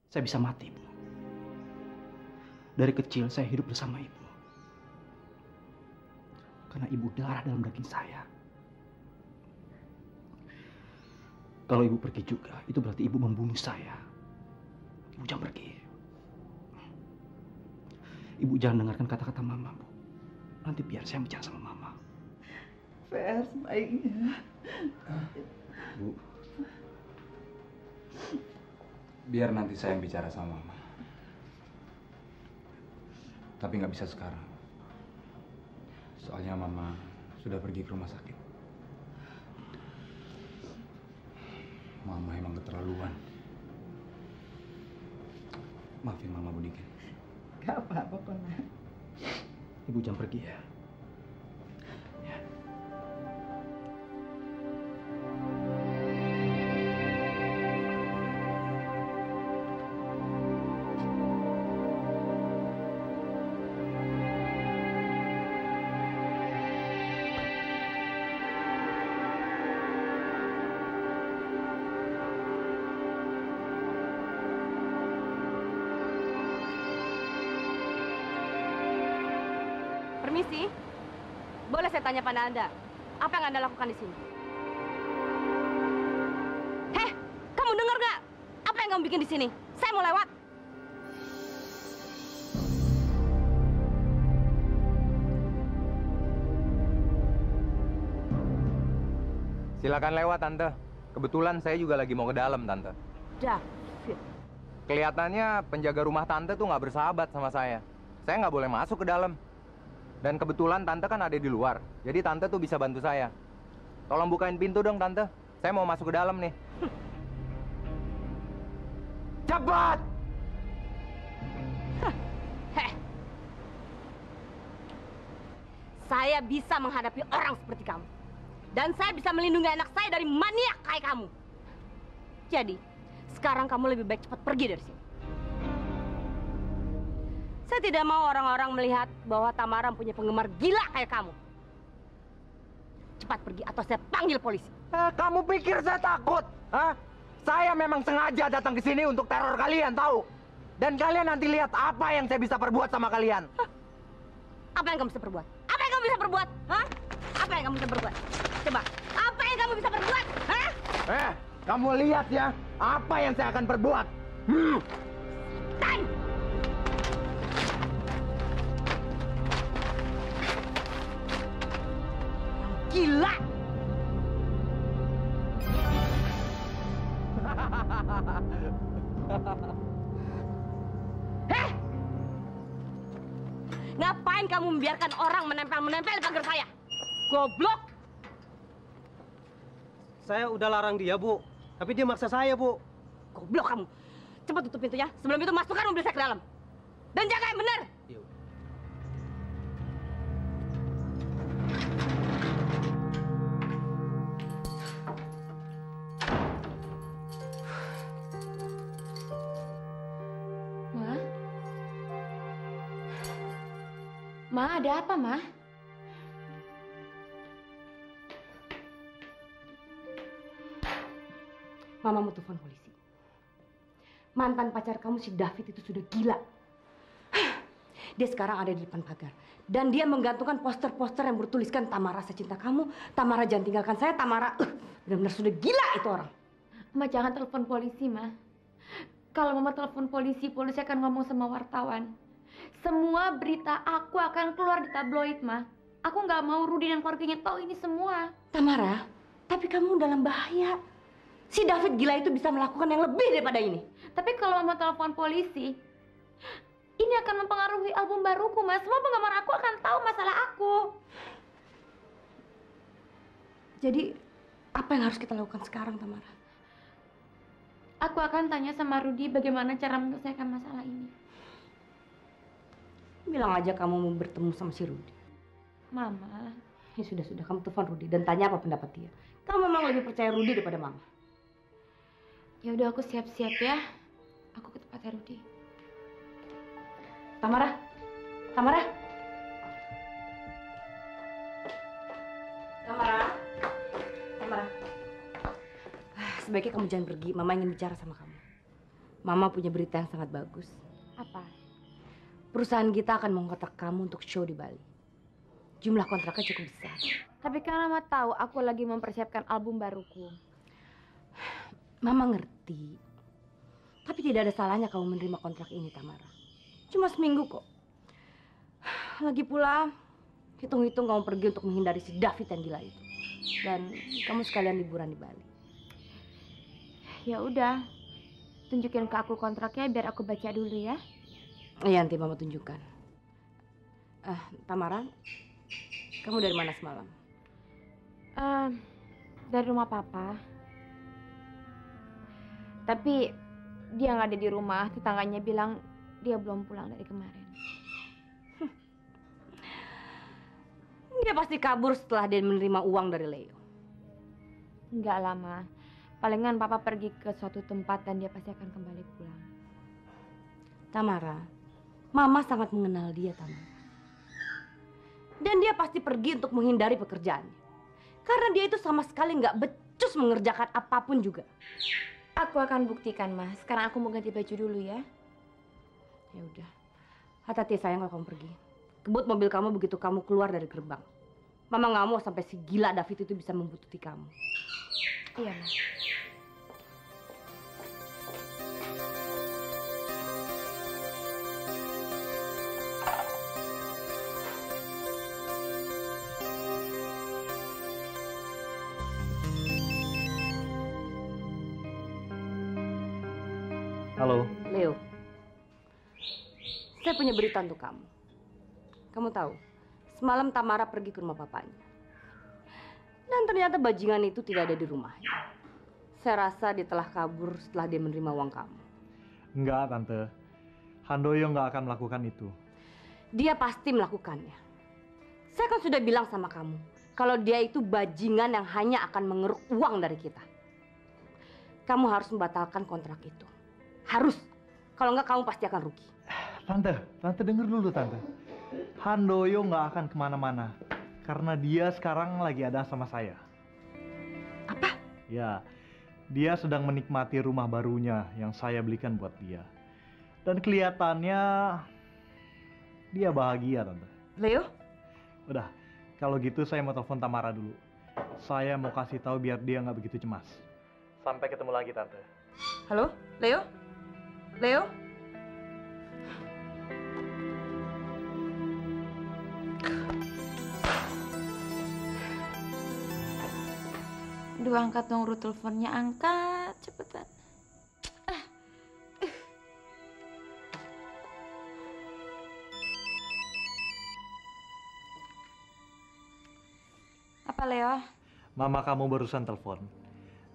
saya bisa mati, Bu. Dari kecil saya hidup bersama Ibu. Karena Ibu darah dalam daging saya. Kalau Ibu pergi juga, itu berarti Ibu membunuh saya. Ibu jangan pergi. Ibu jangan dengarkan kata-kata Mama, Bu. Nanti biar saya bicara sama Mama. Fer, sebaiknya. Bu, biar nanti saya yang bicara sama Mama. Tapi nggak bisa sekarang. Soalnya Mama sudah pergi ke rumah sakit. Mama emang keterlaluan. Maafin Mama, Bu Niken. Gak apa-apa kok, Nak. Ibu jangan pergi ya. Permisi, boleh saya tanya pada Anda, apa yang Anda lakukan di sini? Heh, kamu dengar nggak? Apa yang kamu bikin di sini? Saya mau lewat. Silakan lewat, Tante. Kebetulan saya juga lagi mau ke dalam, Tante. David. Kelihatannya penjaga rumah Tante tuh nggak bersahabat sama saya. Saya nggak boleh masuk ke dalam. Dan kebetulan Tante kan ada di luar, jadi Tante tuh bisa bantu saya. Tolong bukain pintu dong, Tante. Saya mau masuk ke dalam nih. Cepat! Heh. Saya bisa menghadapi orang seperti kamu. Dan saya bisa melindungi anak saya dari maniak kayak kamu. Jadi, sekarang kamu lebih baik cepat pergi dari sini. Saya tidak mau orang-orang melihat bahwa Tamara punya penggemar gila kayak kamu. Cepat pergi atau saya panggil polisi. Kamu pikir saya takut? Hah? Saya memang sengaja datang ke sini untuk teror kalian, tahu? Dan kalian nanti lihat apa yang saya bisa perbuat sama kalian. Hah? Apa yang kamu bisa perbuat? Apa yang kamu bisa perbuat? Hah? Apa yang kamu bisa perbuat? Coba, apa yang kamu bisa perbuat? Hah? Kamu lihat ya, apa yang saya akan perbuat. Tan! Gila! Heh! Ngapain kamu membiarkan orang menempel-menempel di pagar saya? Goblok! Saya udah larang dia, Bu. Tapi dia maksa saya, Bu. Goblok kamu! Cepat tutup pintunya, sebelum itu masukkan mobil saya ke dalam. Dan jaga yang benar! Iya. Ma, ada apa, Ma? Mama mau telepon polisi. Mantan pacar kamu si David itu sudah gila. Dia sekarang ada di depan pagar. Dan dia menggantungkan poster-poster yang bertuliskan Tamara saya cinta kamu, Tamara jangan tinggalkan saya, Tamara. Benar-benar sudah gila itu orang. Ma, jangan telepon polisi, Ma. Kalau Mama telepon polisi, polisi akan ngomong sama wartawan. Semua berita aku akan keluar di tabloid, Ma. Aku nggak mau Rudy dan keluarganya tahu ini semua. Tamara, tapi kamu dalam bahaya. Si David gila itu bisa melakukan yang lebih daripada ini. Tapi kalau Mama telepon polisi, ini akan mempengaruhi album baruku, Mas. Semua penggemar aku akan tahu masalah aku. Jadi, apa yang harus kita lakukan sekarang, Tamara? Aku akan tanya sama Rudy bagaimana cara menyelesaikan masalah ini. Bilang aja kamu mau bertemu sama si Rudy. Mama. Ya sudah, kamu telepon Rudy dan tanya apa pendapat dia. Kamu memang lebih percaya Rudy daripada Mama. Ya udah, aku siap-siap ya. Aku ke tempatnya Rudy. Tamara. Tamara. Sebaiknya kamu jangan pergi. Mama ingin bicara sama kamu. Mama punya berita yang sangat bagus. Apa? Perusahaan kita akan mengontrak kamu untuk show di Bali. Jumlah kontraknya cukup besar. Tapi kan Mama tahu aku lagi mempersiapkan album baruku. Mama ngerti. Tapi tidak ada salahnya kamu menerima kontrak ini, Tamara. Cuma seminggu kok. Lagi pula, hitung-hitung kamu pergi untuk menghindari si David yang gila itu. Dan kamu sekalian liburan di Bali. Ya udah, tunjukin ke aku kontraknya biar aku baca dulu ya. Iya, nanti Mama tunjukkan. Tamara, kamu dari mana semalam? Dari rumah Papa. Tapi dia nggak ada di rumah. Tetangganya bilang dia belum pulang dari kemarin. Dia pasti kabur setelah dia menerima uang dari Leo. Nggak lama. Palingan Papa pergi ke suatu tempat dan dia pasti akan kembali pulang. Tamara, Mama sangat mengenal dia, Tamara. Dan dia pasti pergi untuk menghindari pekerjaannya. Karena dia itu sama sekali nggak becus mengerjakan apapun juga. Aku akan buktikan, Mas. Sekarang aku mau ganti baju dulu ya. Ya udah. Hati-hati sayang kalau kamu pergi. Kebut mobil kamu begitu kamu keluar dari gerbang. Mama nggak mau sampai si gila David itu bisa membuntuti kamu. Iya, Mas. Halo. Leo, saya punya berita untuk kamu. Kamu tahu, semalam Tamara pergi ke rumah papanya. Dan ternyata bajingan itu tidak ada di rumahnya. Saya rasa dia telah kabur setelah dia menerima uang kamu. Enggak, Tante. Handoyo nggak akan melakukan itu. Dia pasti melakukannya. Saya kan sudah bilang sama kamu, kalau dia itu bajingan yang hanya akan mengeruk uang dari kita. Kamu harus membatalkan kontrak itu. Harus. Kalau enggak kamu pasti akan rugi. Tante denger dulu, Tante. Handoyo nggak akan kemana-mana. Karena dia sekarang lagi ada sama saya. Apa? Ya, dia sedang menikmati rumah barunya yang saya belikan buat dia. Dan kelihatannya dia bahagia, Tante. Leo? Udah, kalau gitu saya mau telepon Tamara dulu. Saya mau kasih tahu biar dia nggak begitu cemas. Sampai ketemu lagi, Tante. Halo? Leo? Leo? Duh, angkat dong, Ruth, teleponnya. Angkat, cepetan. Apa, Leo? Mama kamu barusan telepon.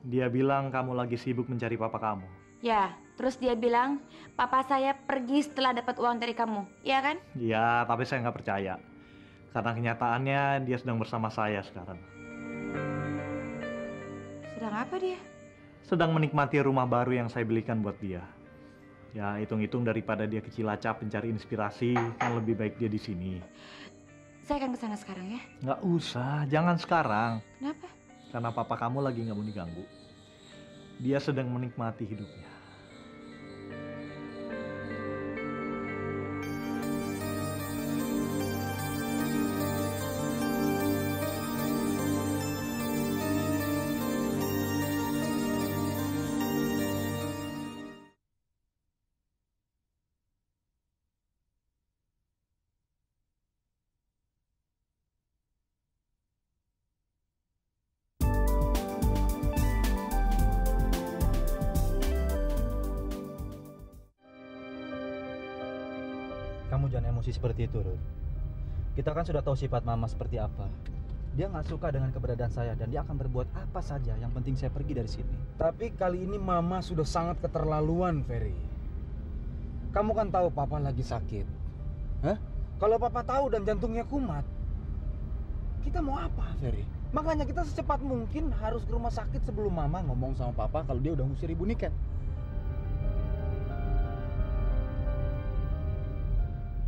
Dia bilang kamu lagi sibuk mencari papa kamu. Ya, terus dia bilang, papa saya pergi setelah dapat uang dari kamu, iya kan? Iya, tapi saya nggak percaya. Karena kenyataannya dia sedang bersama saya sekarang. Sedang apa dia? Sedang menikmati rumah baru yang saya belikan buat dia. Ya, hitung-hitung daripada dia ke Cilacap mencari inspirasi, kan lebih baik dia di sini. Saya akan ke sana sekarang ya. Nggak usah, jangan sekarang. Kenapa? Karena papa kamu lagi nggak mau diganggu. Dia sedang menikmati hidupnya. Kamu jangan emosi seperti itu, Ruth. Kita kan sudah tahu sifat Mama seperti apa. Dia nggak suka dengan keberadaan saya dan dia akan berbuat apa saja. Yang penting saya pergi dari sini. Tapi kali ini Mama sudah sangat keterlaluan, Ferry. Kamu kan tahu Papa lagi sakit. Hah? Kalau Papa tahu dan jantungnya kumat, kita mau apa, Ferry? Makanya kita secepat mungkin harus ke rumah sakit sebelum Mama ngomong sama Papa kalau dia udah ngusir Ibu Niken.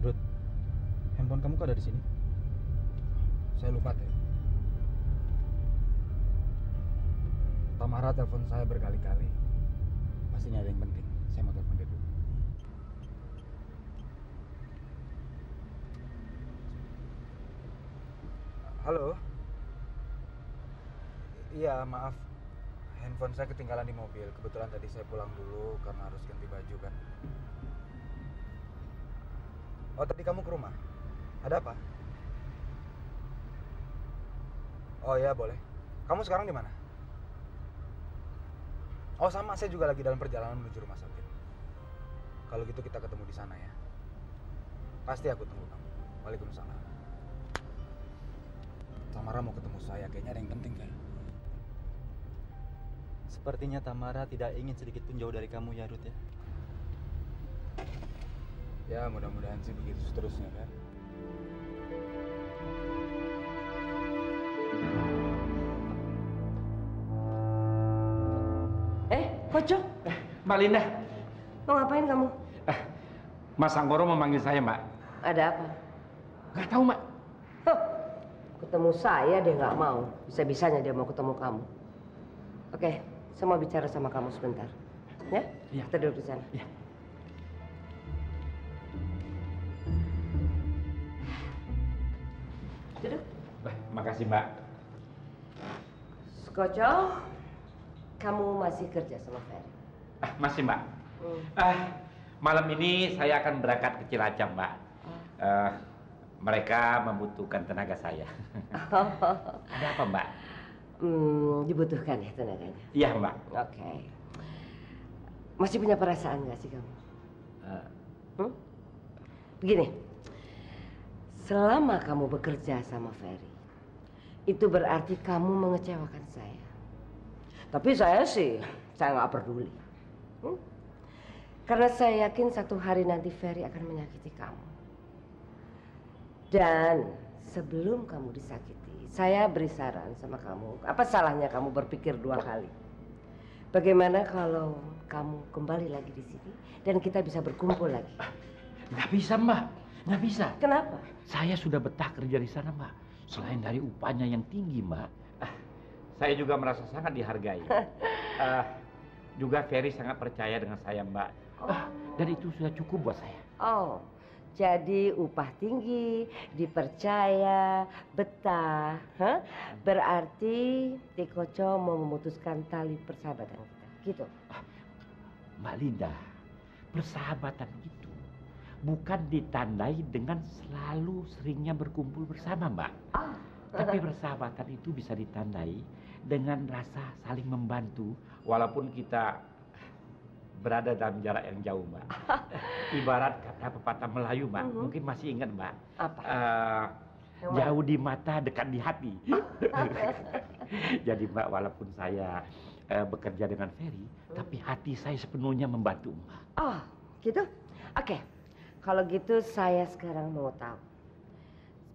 Ruth, handphone kamu kok ada di sini? Saya lupa, Teh. Tamara telepon saya berkali-kali. Pastinya ada yang penting. Saya mau telepon dia dulu. Halo. Iya, maaf. Handphone saya ketinggalan di mobil. Kebetulan tadi saya pulang dulu karena harus ganti baju kan. Oh, tadi kamu ke rumah? Ada apa? Oh ya, boleh. Kamu sekarang di mana? Oh, sama, saya juga lagi dalam perjalanan menuju rumah sakit. Kalau gitu kita ketemu di sana ya. Pasti aku tunggu kamu. Waalaikumsalam. Tamara mau ketemu saya, kayaknya ada yang penting kan? Sepertinya Tamara tidak ingin sedikit pun jauh dari kamu ya, Ruth ya. Ya, mudah-mudahan sih begitu seterusnya kan. Koco, Mbak Linda, mau ngapain kamu? Mas Anggoro memanggil saya, Mbak. Ada apa? Nggak tahu, Mbak. Ketemu saya dia nggak mau. Bisa-bisanya dia mau ketemu kamu. Oke, saya mau bicara sama kamu sebentar. Ya? Iya. Kita duduk di sana. Iya. Duduk. Makasih, Mbak. Koco, kamu masih kerja sama Ferry? Masih, Mbak. Malam ini saya akan berangkat ke Cilacap, Mbak. Mereka membutuhkan tenaga saya. Ada apa, Mbak? Dibutuhkan ya tenaganya? Iya, Mbak. Oke. Masih punya perasaan nggak sih kamu? Begini, selama kamu bekerja sama Ferry, itu berarti kamu mengecewakan saya. Tapi saya nggak peduli. Karena saya yakin satu hari nanti Ferry akan menyakiti kamu. Dan sebelum kamu disakiti, saya beri saran sama kamu. Apa salahnya kamu berpikir 2 kali? Bagaimana kalau kamu kembali lagi di sini dan kita bisa berkumpul lagi? Nggak bisa, Mbak. Nggak bisa. Kenapa? Saya sudah betah kerja di sana, Mbak. Selain dari upahnya yang tinggi, Mbak. Saya juga merasa sangat dihargai. Juga Ferry sangat percaya dengan saya, Mbak. Dan itu sudah cukup buat saya. Oh, jadi upah tinggi, dipercaya, betah. Berarti Tikoco mau memutuskan tali persahabatan kita, gitu? Mbak Linda, persahabatan itu bukan ditandai dengan selalu seringnya berkumpul bersama, Mbak. Tapi persahabatan itu bisa ditandai dengan rasa saling membantu walaupun kita berada dalam jarak yang jauh, Mbak. Ibarat kata pepatah Melayu, Mbak. Mungkin masih ingat, Mbak. Apa? Jauh di mata, dekat di hati. Jadi, Mbak, walaupun saya bekerja dengan Ferry, tapi hati saya sepenuhnya membantu, Mbak. Oh, gitu? Oke. Kalau gitu saya sekarang mau tahu.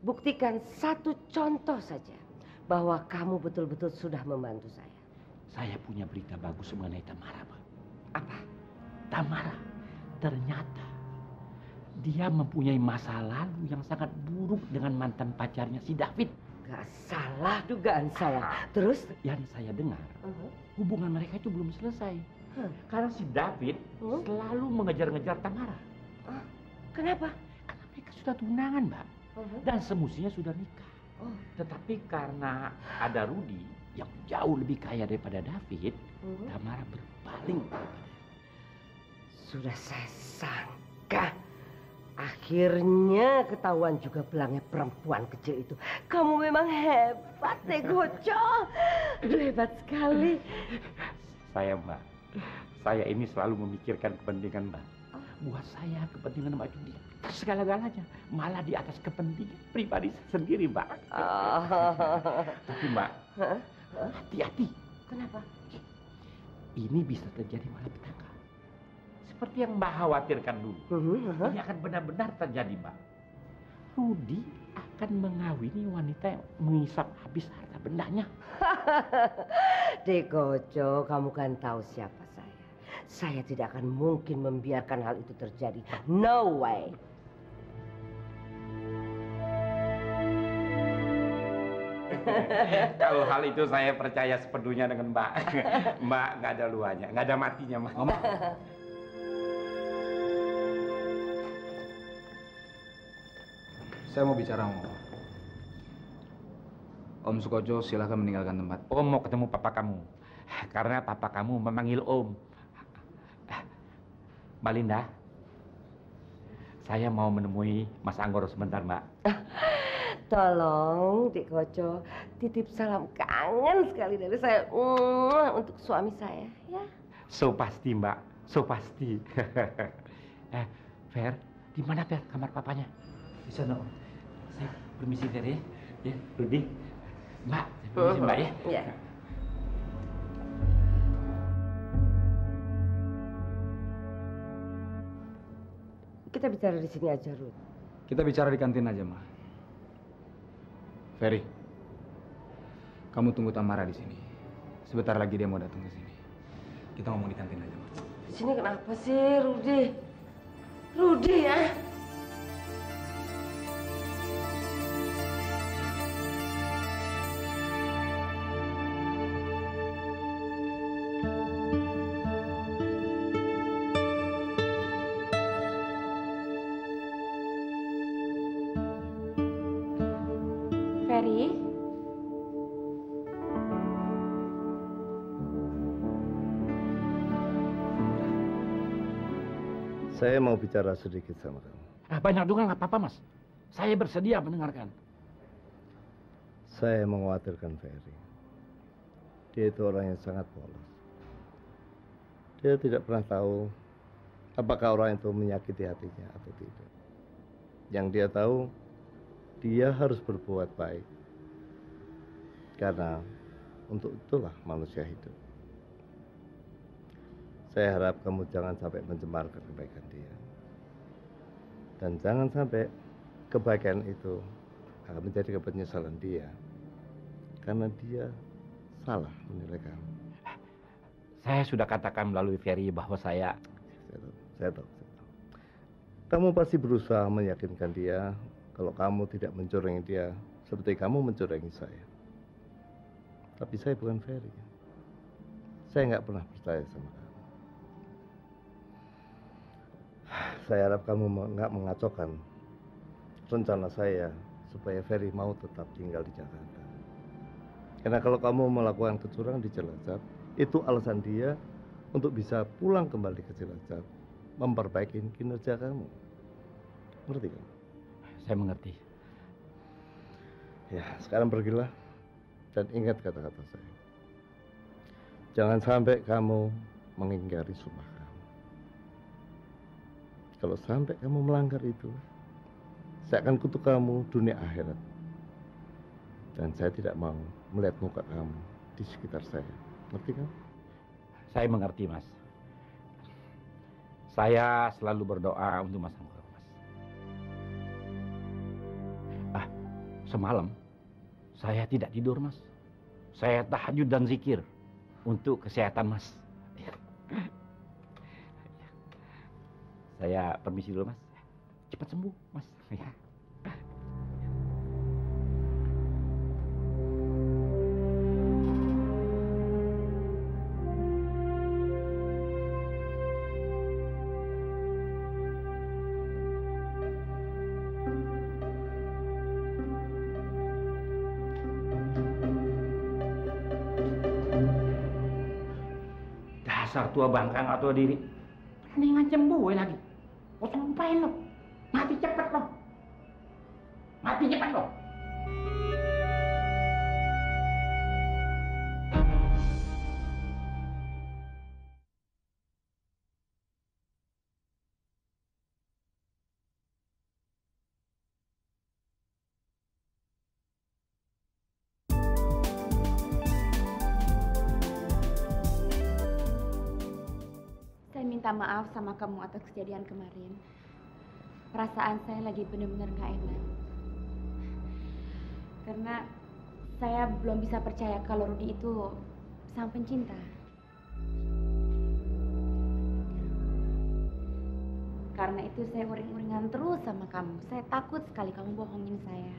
Buktikan satu contoh saja bahwa kamu betul-betul sudah membantu saya. Saya punya berita bagus mengenai Tamara, Mbak. Apa? Tamara, ternyata dia mempunyai masa lalu yang sangat buruk dengan mantan pacarnya si David. Gak salah dugaan saya. Terus? Yang saya dengar, hubungan mereka itu belum selesai. Karena si David selalu mengejar-ngejar Tamara. Kenapa? Karena mereka sudah tunangan, Mbak. Dan semestinya sudah nikah. Tetapi karena ada Rudy yang jauh lebih kaya daripada David, Tamara berpaling kepada. Sudah saya sangka. Akhirnya ketahuan juga belangnya perempuan kecil itu. Kamu memang hebat, Tegoco. Aduh, hebat sekali. Saya, Mbak. Saya ini selalu memikirkan kepentingan Mbak. Buat saya kepentingan Mbak itu di atas segala-galanya. Malah di atas kepentingan pribadi saya sendiri, Mbak. Tapi Mbak, hati-hati. Kenapa? Ini bisa terjadi malapetaka. Seperti yang Mbak khawatirkan dulu. Ini akan benar-benar terjadi, Mbak. Rudy akan mengawini wanita yang menghisap habis harta bendanya. Tegoco, kamu kan tahu siapa saya. Saya tidak akan mungkin membiarkan hal itu terjadi. No way. Kalau hal itu saya percaya sepenuhnya dengan Mbak. Mbak nggak ada luanya, nggak ada matinya, Mbak. Saya mau bicara sama Om. Om Sukojo, silakan meninggalkan tempat. Om mau ketemu papa kamu. Karena papa kamu memanggil Om. Mbak Linda, saya mau menemui Mas Anggoro sebentar, Mbak. Tolong, Dik Koco, titip salam kangen sekali dari saya untuk suami saya, ya. So pasti, Mbak. So pasti. Fer, di mana Fer kamar papanya? Di sana, Om. Saya permisi Fer ya. Ya, Rudi. Mbak, saya permisi Mbak ya. Iya. Kita bicara di sini aja, Ruth. Kita bicara di kantin aja, Ma. Ferry, kamu tunggu Tamara di sini. Sebentar lagi dia mau datang ke sini. Kita ngomong di kantin aja, Ma. Di sini kenapa sih, Rudy? Rudy ya? Ferry, Saya mau bicara sedikit sama kamu. Banyak juga nggak apa-apa, Mas. Saya bersedia mendengarkan. Saya mengkhawatirkan Ferry. Dia itu orang yang sangat polos. Dia tidak pernah tahu apakah orang itu menyakiti hatinya atau tidak. Yang dia tahu, dia harus berbuat baik. Karena untuk itulah manusia hidup. Saya harap kamu jangan sampai mencemarkan kebaikan dia. Dan jangan sampai kebaikan itu akan menjadi penyesalan dia. Karena dia salah menilai kamu. Saya sudah katakan melalui Ferry bahwa saya tahu. Kamu pasti berusaha meyakinkan dia kalau kamu tidak mencurangi dia seperti kamu mencurangi saya. Tapi saya bukan Ferry. Saya nggak pernah percaya sama kamu. Saya harap kamu nggak mengacaukan rencana saya supaya Ferry mau tetap tinggal di Jakarta. Karena kalau kamu melakukan kecurangan di Cilacap, itu alasan dia untuk bisa pulang kembali ke Cilacap, memperbaiki kinerja kamu. Ngerti kan? Saya mengerti. Ya, sekarang pergilah dan ingat kata-kata saya. Jangan sampai kamu mengingkari sumpah kamu. Kalau sampai kamu melanggar itu, saya akan kutuk kamu dunia akhirat. Dan saya tidak mau melihat muka kamu di sekitar saya. Ngerti kan? Saya mengerti, Mas. Saya selalu berdoa untuk Mas Anggoro, Mas. Semalam saya tidak tidur, Mas. Saya tahajud dan zikir untuk kesehatan Mas. Saya permisi dulu, Mas. Cepat sembuh, Mas. Ya. Dasar tua bangka nggak tahu diri. Berani ngancam gue lagi. Kosong ngapain lo? Mati cepet lo. Mati cepet lo. saya minta maaf sama kamu atas kejadian kemarin. Perasaan saya lagi benar-benar gak enak. Karena saya belum bisa percaya kalau Rudy itu sang pencinta. Karena itu saya uring-uringan terus sama kamu. Saya takut sekali kamu bohongin saya.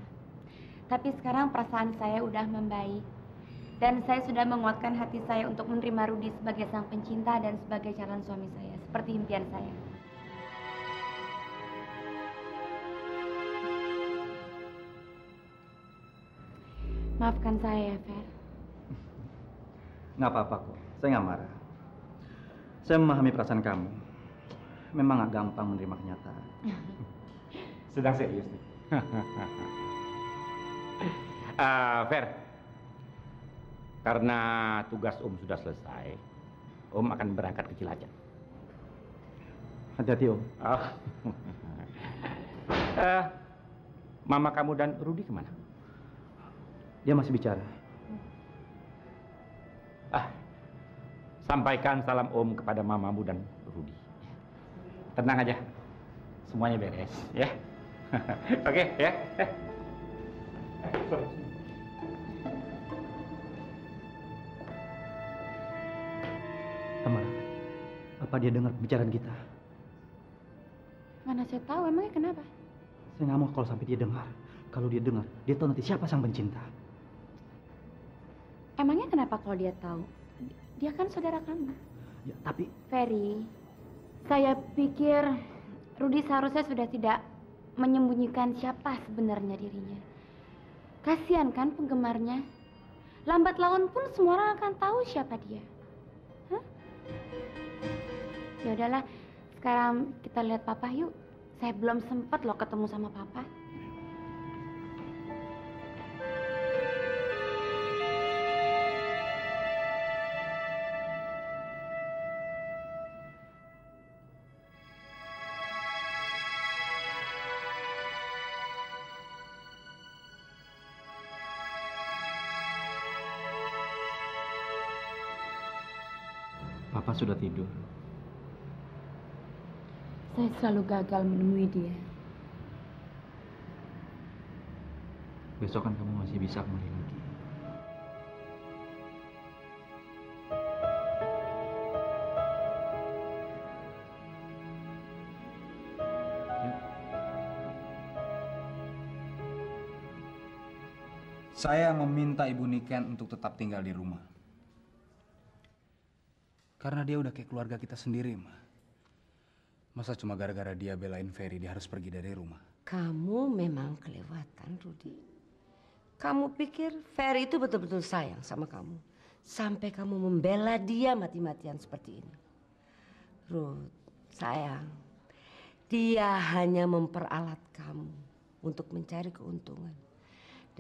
Tapi sekarang perasaan saya udah membaik. Dan saya sudah menguatkan hati saya untuk menerima Rudy sebagai sang pencinta dan sebagai calon suami saya. Seperti impian saya. Maafkan saya ya, Fer. Nggak apa-apa kok, saya nggak marah. Saya memahami perasaan kamu. Memang nggak gampang menerima kenyataan. Sedang serius nih. Fer, karena tugas Om sudah selesai, Om akan berangkat ke Cilacap. Hati-hati Om. Oh. Mama kamu dan Rudi kemana? Dia masih bicara. Sampaikan salam Om kepada mamamu dan Rudi. Tenang aja, semuanya beres, ya. Oke, ya. Tamara, apa dia dengar pembicaraan kita? Mana saya tahu, emangnya kenapa? Saya nggak mau kalau sampai dia dengar. Kalau dia dengar, dia tahu nanti siapa sang pencinta. Emangnya kenapa kalau dia tahu? Dia kan saudara kamu. Ya, tapi... Ferry, saya pikir Rudi seharusnya sudah tidak menyembunyikan siapa sebenarnya dirinya. Kasihan kan penggemarnya? Lambat laun pun semua orang akan tahu siapa dia. Hah? Ya udahlah, sekarang kita lihat Papa yuk. Saya belum sempat loh ketemu sama Papa. Papa sudah tidur. Saya selalu gagal menemui dia. Besok kan kamu masih bisa kembali lagi. Saya meminta Ibu Niken untuk tetap tinggal di rumah. Karena dia udah kayak keluarga kita sendiri, Ma. Masa cuma gara-gara dia belain Ferry, dia harus pergi dari rumah? Kamu memang kelewatan, Rudi. Kamu pikir Ferry itu betul-betul sayang sama kamu? Sampai kamu membela dia mati-matian seperti ini. Ruth, sayang. Dia hanya memperalat kamu untuk mencari keuntungan.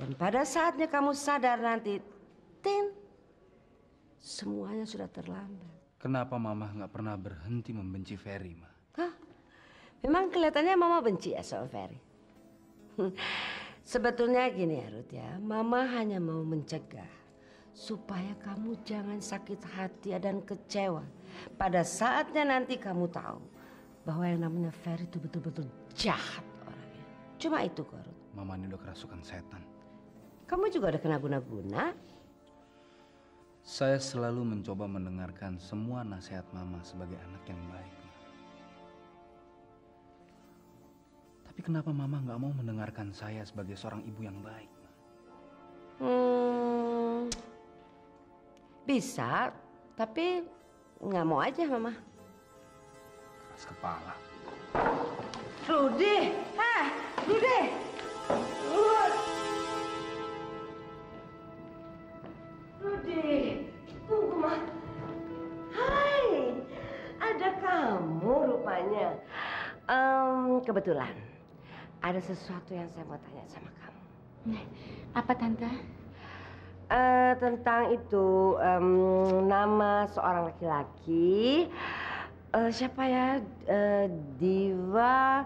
Dan pada saatnya kamu sadar nanti, semuanya sudah terlambat. Kenapa Mama nggak pernah berhenti membenci Ferry, Ma? Hah? Memang kelihatannya Mama benci ya soal Ferry. Sebetulnya gini ya Ruth ya, Mama hanya mau mencegah supaya kamu jangan sakit hati dan kecewa pada saatnya nanti kamu tahu bahwa yang namanya Ferry itu betul-betul jahat orangnya. Cuma itu kok Ruth. Mama ini udah kerasukan setan. Kamu juga udah kena guna-guna. Saya selalu mencoba mendengarkan semua nasihat Mama sebagai anak yang baik. Tapi kenapa Mama nggak mau mendengarkan saya sebagai seorang ibu yang baik? Bisa, tapi nggak mau aja Mama. Keras kepala. Rudi, Rudi. Rudi, tunggu Ma. Hai, ada kamu rupanya. Kebetulan ada sesuatu yang saya mau tanya sama kamu. Apa Tante? Tentang itu nama seorang laki-laki. Siapa ya? Diva.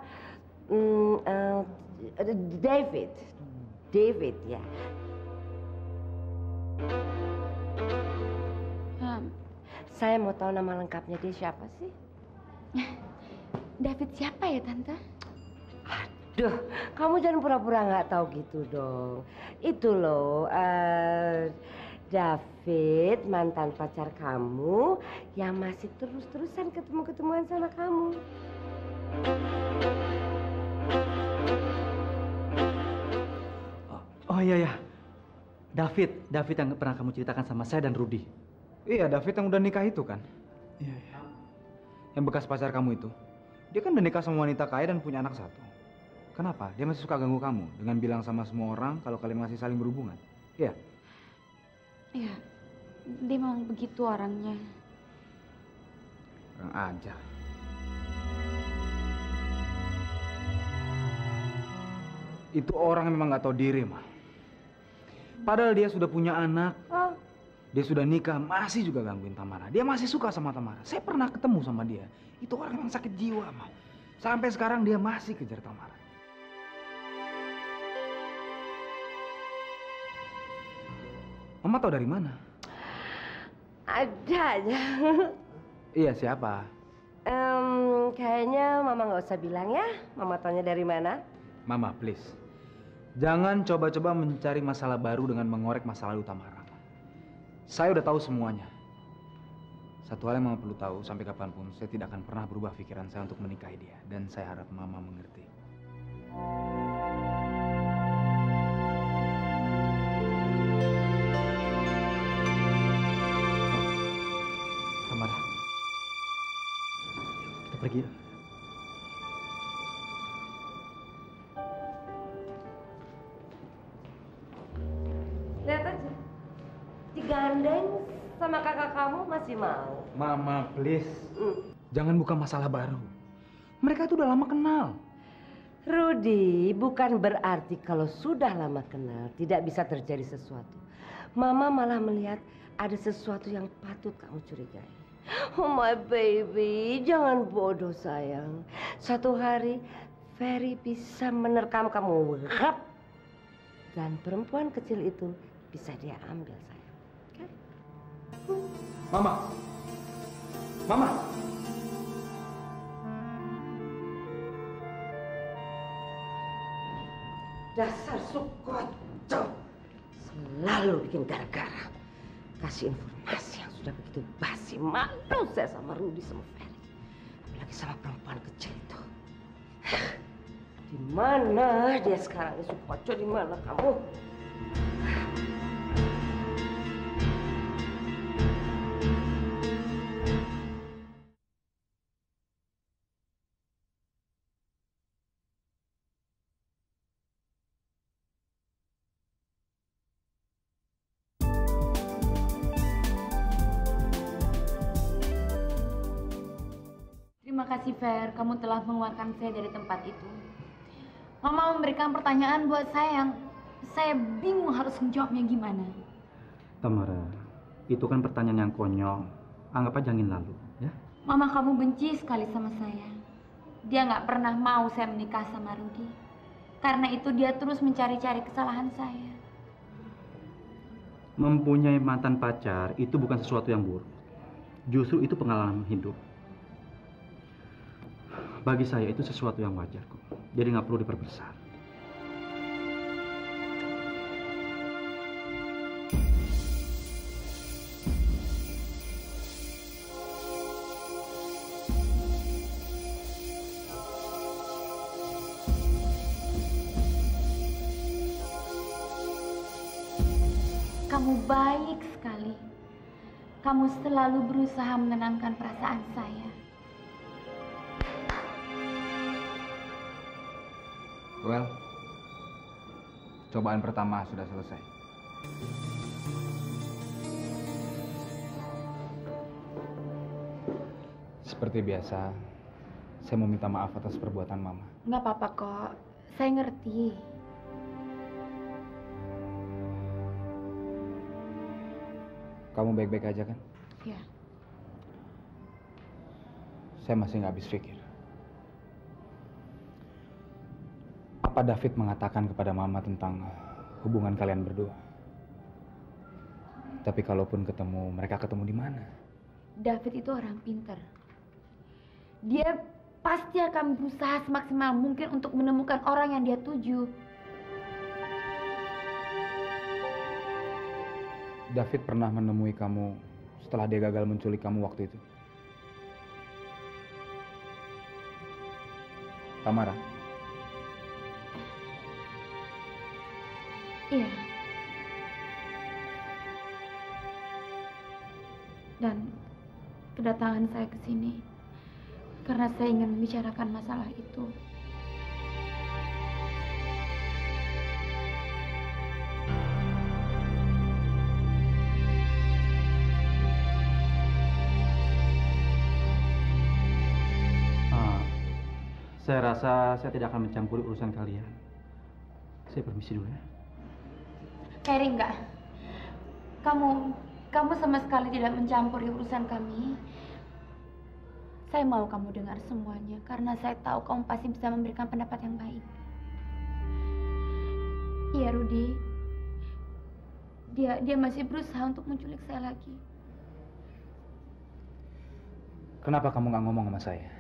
David. David ya. Saya mau tahu nama lengkapnya dia siapa sih? David siapa ya Tante? Aduh, kamu jangan pura-pura nggak tahu gitu dong. Itu loh, David mantan pacar kamu yang masih terus-terusan ketemu-ketemuan sama kamu. Oh iya ya, David yang pernah kamu ceritakan sama saya dan Rudi. Iya, David yang udah nikah itu kan? Iya. Yang bekas pacar kamu itu. Dia kan udah nikah sama wanita kaya dan punya anak satu. Kenapa? Dia masih suka ganggu kamu dengan bilang sama semua orang kalau kalian masih saling berhubungan. Iya. Iya, dia memang begitu orangnya. Kurang ajar. Itu orang yang memang nggak tahu diri, mah. Padahal dia sudah punya anak, dia sudah nikah, masih juga gangguin Tamara. Dia masih suka sama Tamara. Saya pernah ketemu sama dia. Itu orang yang sakit jiwa, mah. Sampai sekarang dia masih kejar Tamara. Mama tahu dari mana? Ada aja. Iya, siapa? Kayaknya Mama nggak usah bilang ya. Mama tanya dari mana? Mama, please. Jangan coba-coba mencari masalah baru dengan mengorek masa lalu Tamara. Saya udah tahu semuanya. Satu hal yang Mama perlu tahu, sampai kapanpun saya tidak akan pernah berubah pikiran saya untuk menikahi dia. Dan saya harap Mama mengerti. Tamara, kita pergi ya. Lihat aja. Digandeng sama kakak kamu masih mau. Mama, please. Jangan buka masalah baru. Mereka itu udah lama kenal. Rudi, bukan berarti kalau sudah lama kenal tidak bisa terjadi sesuatu. Mama malah melihat ada sesuatu yang patut kamu curigai. Oh my baby, jangan bodoh sayang. Suatu hari Ferry bisa menerkam kamu rap. Dan perempuan kecil itu bisa dia ambil sayang. Okay? Mama. Mama. Dasar Sukoco. Selalu bikin gara-gara. Kasih informasi yang sudah begitu basi. Malu saya sama Rudi sama Ferry. Apalagi sama perempuan kecil itu. Di mana dia sekarang? Sukoco, di mana kamu? Terima kasih, Fer. Kamu telah mengeluarkan saya dari tempat itu. Mama memberikan pertanyaan buat saya yang saya bingung harus menjawabnya gimana. Tamara, itu kan pertanyaan yang konyol. Anggap aja angin lalu, ya? Mama, kamu benci sekali sama saya. Dia nggak pernah mau saya menikah sama Rudi. Karena itu dia terus mencari-cari kesalahan saya. Mempunyai mantan pacar itu bukan sesuatu yang buruk. Justru itu pengalaman hidup. Bagi saya itu sesuatu yang wajar kok. Jadi nggak perlu diperbesar. Kamu baik sekali. Kamu selalu berusaha menenangkan perasaan saya. Well, cobaan pertama sudah selesai. Seperti biasa, saya mau minta maaf atas perbuatan Mama. Nggak apa-apa kok, saya ngerti. Kamu baik-baik aja kan? Ya. Saya masih nggak habis pikir. Apa David mengatakan kepada Mama tentang hubungan kalian berdua? Tapi kalaupun ketemu, mereka ketemu di mana? David itu orang pintar. Dia pasti akan berusaha semaksimal mungkin untuk menemukan orang yang dia tuju. David pernah menemui kamu setelah dia gagal menculik kamu waktu itu? Tamara? Iya. Dan kedatangan saya ke sini karena saya ingin membicarakan masalah itu. Saya rasa saya tidak akan mencampuri urusan kalian. Saya permisi dulu ya. Ferry, enggak. Kamu sama sekali tidak mencampuri urusan kami. Saya mau kamu dengar semuanya karena saya tahu kamu pasti bisa memberikan pendapat yang baik. Iya, Rudy. Dia masih berusaha untuk menculik saya lagi. Kenapa kamu nggak ngomong sama saya?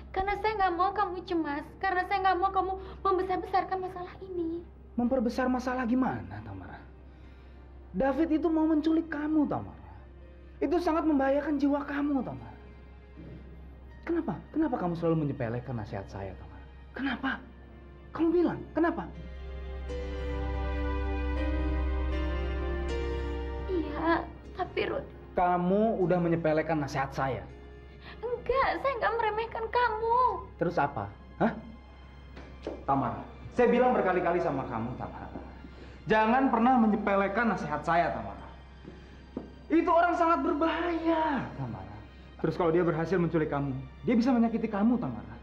Karena saya nggak mau kamu cemas. Karena saya nggak mau kamu membesar-besarkan masalah ini. Memperbesar masalah gimana, Tamara? David itu mau menculik kamu, Tamara. Itu sangat membahayakan jiwa kamu, Tamara. Kenapa? Kenapa kamu selalu menyepelekan nasihat saya, Tamara? Kenapa? Kamu bilang, kenapa? Iya, tapi Rud. Kamu udah menyepelekan nasihat saya. Enggak, saya nggak meremehkan kamu. Terus apa? Hah? Tamara, saya bilang berkali-kali sama kamu, Tamara. Jangan pernah menyepelekan nasihat saya, Tamara. Itu orang sangat berbahaya, Tamara. Terus kalau dia berhasil menculik kamu, dia bisa menyakiti kamu, Tamara.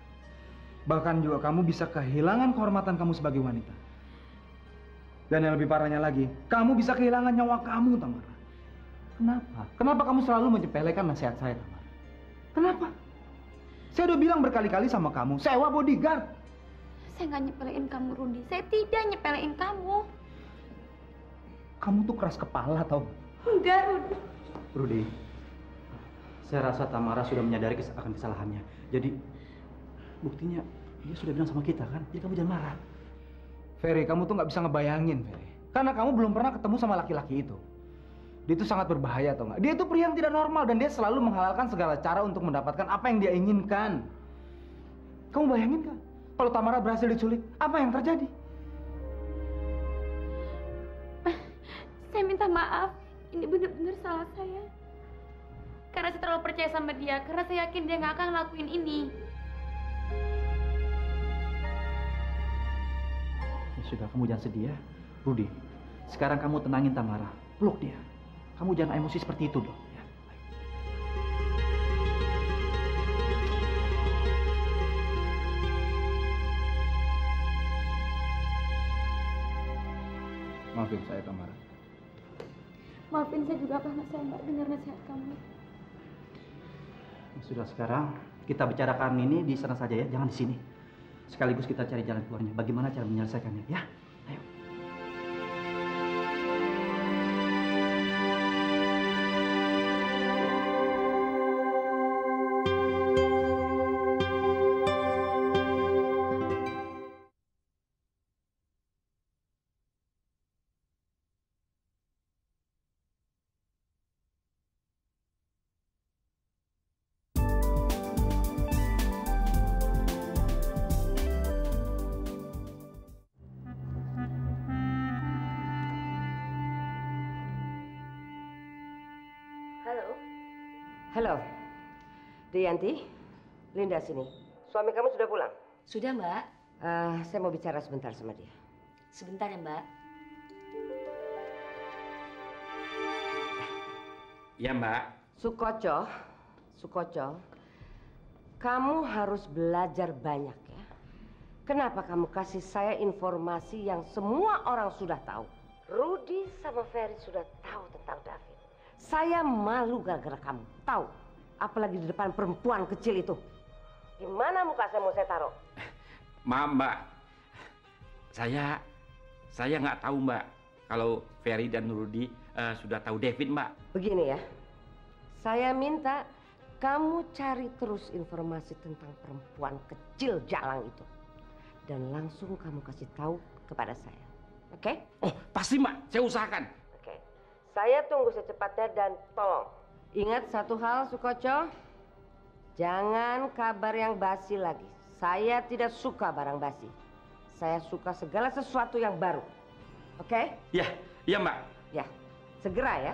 Bahkan juga kamu bisa kehilangan kehormatan kamu sebagai wanita. Dan yang lebih parahnya lagi, kamu bisa kehilangan nyawa kamu, Tamara. Kenapa? Kenapa kamu selalu menyepelekan nasihat saya, Tamara? Kenapa? Saya udah bilang berkali-kali sama kamu, sewa bodyguard. Saya nggak nyepelein kamu, Rudy. Saya tidak nyepelein kamu. Kamu tuh keras kepala, tau? Enggak, Rudy. Rudy, saya rasa Tamara sudah menyadari akan kesalahannya. Jadi, buktinya dia sudah bilang sama kita kan? Jadi kamu jangan marah. Ferry, kamu tuh nggak bisa ngebayangin, Ferry. Karena kamu belum pernah ketemu sama laki-laki itu. Dia itu sangat berbahaya, tau nggak? Dia itu pria yang tidak normal dan dia selalu menghalalkan segala cara untuk mendapatkan apa yang dia inginkan. Kamu bayangin kan? Kalau Tamara berhasil diculik, apa yang terjadi? Saya minta maaf. Ini benar-benar salah saya. Karena saya terlalu percaya sama dia. Karena saya yakin dia nggak akan ngelakuin ini. Ya sudah, kamu jangan sedih ya. Rudy, sekarang kamu tenangin Tamara. Peluk dia. Kamu jangan emosi seperti itu dong. Ya. Maafin saya, Tamara. Maafin saya juga karena saya nggak dengar nasihat kamu. Sudah, sekarang kita bicarakan ini di sana saja ya, jangan di sini. Sekaligus kita cari jalan keluarnya. Bagaimana cara menyelesaikannya? Ya, ayo. Halo, Dianti, Linda sini. Suami kamu sudah pulang? Sudah, Mbak. Saya mau bicara sebentar sama dia. Sebentar ya, Mbak. Ya, Mbak. Sukoco, kamu harus belajar banyak ya. Kenapa kamu kasih saya informasi yang semua orang sudah tahu? Rudy sama Ferry sudah tahu tentang David. Saya malu gara-gara kamu, tahu? Apalagi di depan perempuan kecil itu. Di mana muka saya mau saya taruh? Maaf, Mbak. Saya nggak tahu, Mbak. Kalau Ferry dan Rudy sudah tahu David, Mbak. Begini ya, saya minta kamu cari terus informasi tentang perempuan kecil jalang itu. Dan langsung kamu kasih tahu kepada saya. Oke? Oh, pasti, Mbak. Saya usahakan. Oke. Saya tunggu secepatnya dan tolong. Ingat satu hal, Sukoco. Jangan kabar yang basi lagi. Saya tidak suka barang basi. Saya suka segala sesuatu yang baru. Oke? Ya, Mbak. Ya, segera ya.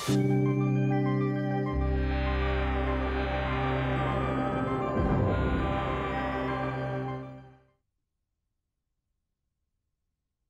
Thank you.